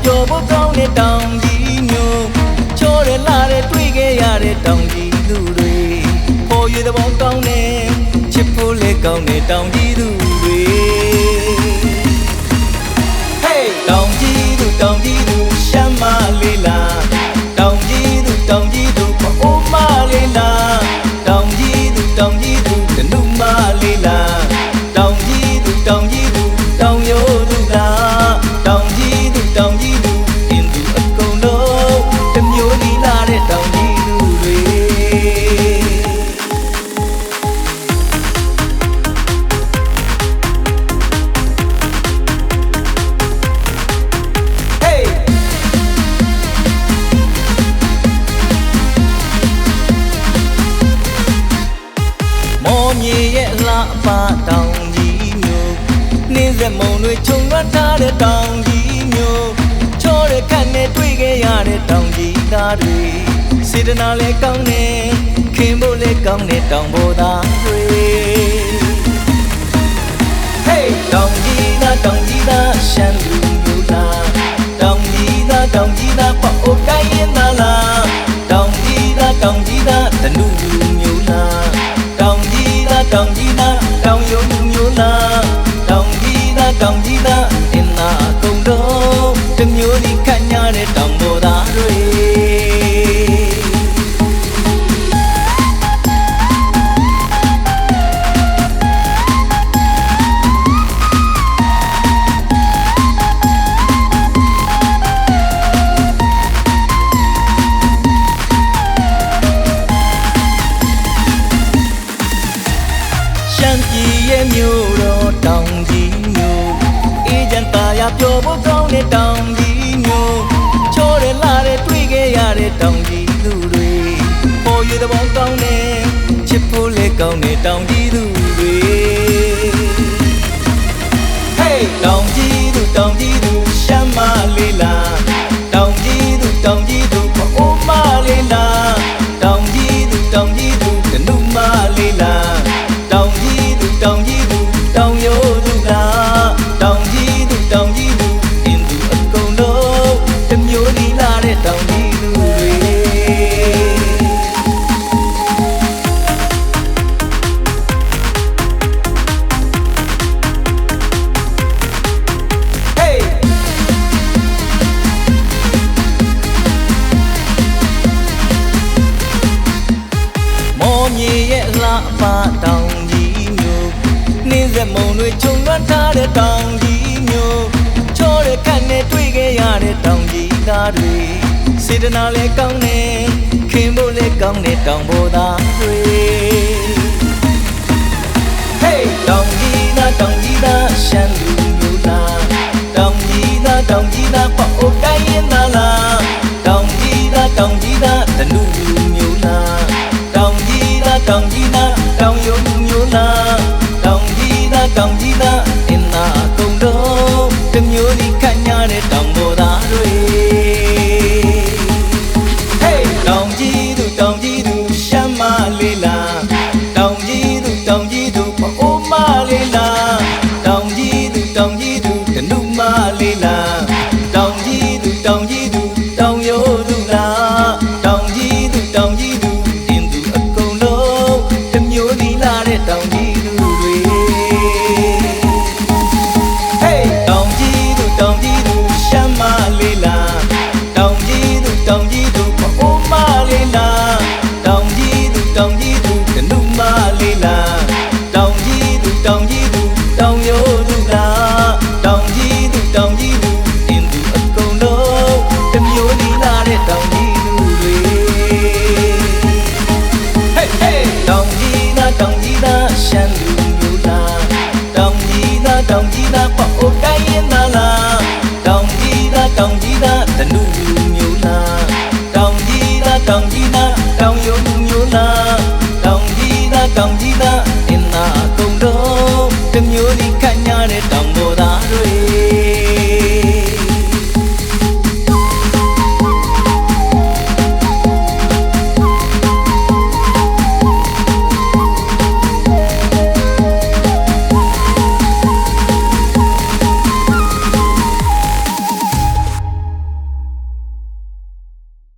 ပျော်ဖို့ကောင်းတဲ့တောင်ကြီးမျိုးချောတယ်လာတယ်တွေ့ခဲ့ရတဲ့တောင်ကြီးသူတွေပေါ်ရတဲ့ဘောကောင်းတဲ့ချစ်ဖို့လေကောင်းတဲ့တောင်ကြီးသူတွေ Hey တောင်ကြီးသူရှမ်းမလေးလားတောင်ကြီးသူအိုးမလေးလားတောင်ကြီးသူကနုမလေးလားတောင်ကြီးသူတောင်ရိုးသူလားတောင်ကြီးသူအင်းသူအကုန်လုံးတစ်မျိုးဒီလာတဲ့တောင်ကြီးသူတွေ Hey မော်မြေရဲ့လှပတောင်ကြီးမျိုးနှင်းစက်မုံတွေခြုံလွှတ်ထားတဲ့တောင်ကြီးမျိုးချောတဲ့ခတ်နဲ့တွေ့ခဲ့ရတဲ့တောင်ကြီးသားတွေစေတနာလည်းကောင်းတယ်ခင်ဖို့လည်းကောင်းတဲ့တောင်ပေါ်သားတွေ Hey တောင်ကြီးသားရှမ်းလူမျိုးလားတောင်ကြီးသားပေါ့အိုတိုင်းရင်သားလားတောင်ကြီးသားတနုလူမျိုးလားတောင်ကြီးသားတောင်ယုံမျိုးလားတောင်ကြီးသားအင်းသာကုန်တော့တစ်မျိုးဒီခန့်ညားတဲ့တောင်ပေါ်သားတွေရှမ်းပြည်ရဲ့မြို့တော်တောင်ကြီးမျိုးအေးချမ်းသာယာပျော်ဖို့ကောင်းတဲ့တောင်ကြီးမျိုးချောတယ်လာတယ်တွေ့ခဲ့ရတဲ့တောင်ကြီးသူတွေပေါ်ရတဲ့ဘောကောင်းတဲ့ချစ်ဖို့လေကောင်းတဲ့တောင်ကြီးသူတွေ Hey တောင်ကြီးသူရှမ်းမလေးလားတောင်ကြီးသူအိုးမလေးလားတောင်ကြီးသူကနုမလေးလားတောင်ကြီးသူတောင်ရိုးသူလားတောင်ကြီးသူအင်းသူအကုန်လုံးတစ်မျိုးဒီလာတဲ့တောင်ကြီးသူတွေ Hey မော်မြေရဲ့လှပတောင်ကြီးမျိုးနှင်းစက်မုံတွေခြုံလွှတ်ထားတဲ့တောင်ကြီးမျိုးချောတဲ့ခတ်နဲ့တွေ့ခဲ့ရတဲ့တောင်ကြီးသားတွေစေတနာလည်းကောင်းတယ်ခင်ဖို့လည်းကောင်းတဲ့တောင်ပေါ်သားတွေ Hey တောင်ကြီးသားရှမ်းလူမျိုးလားတောင်ကြီးသားပေါ့အိုတိုင်းရင်သားလားတောင်ကြီးသားတနုလူမျိုးလားတောင်ကြီး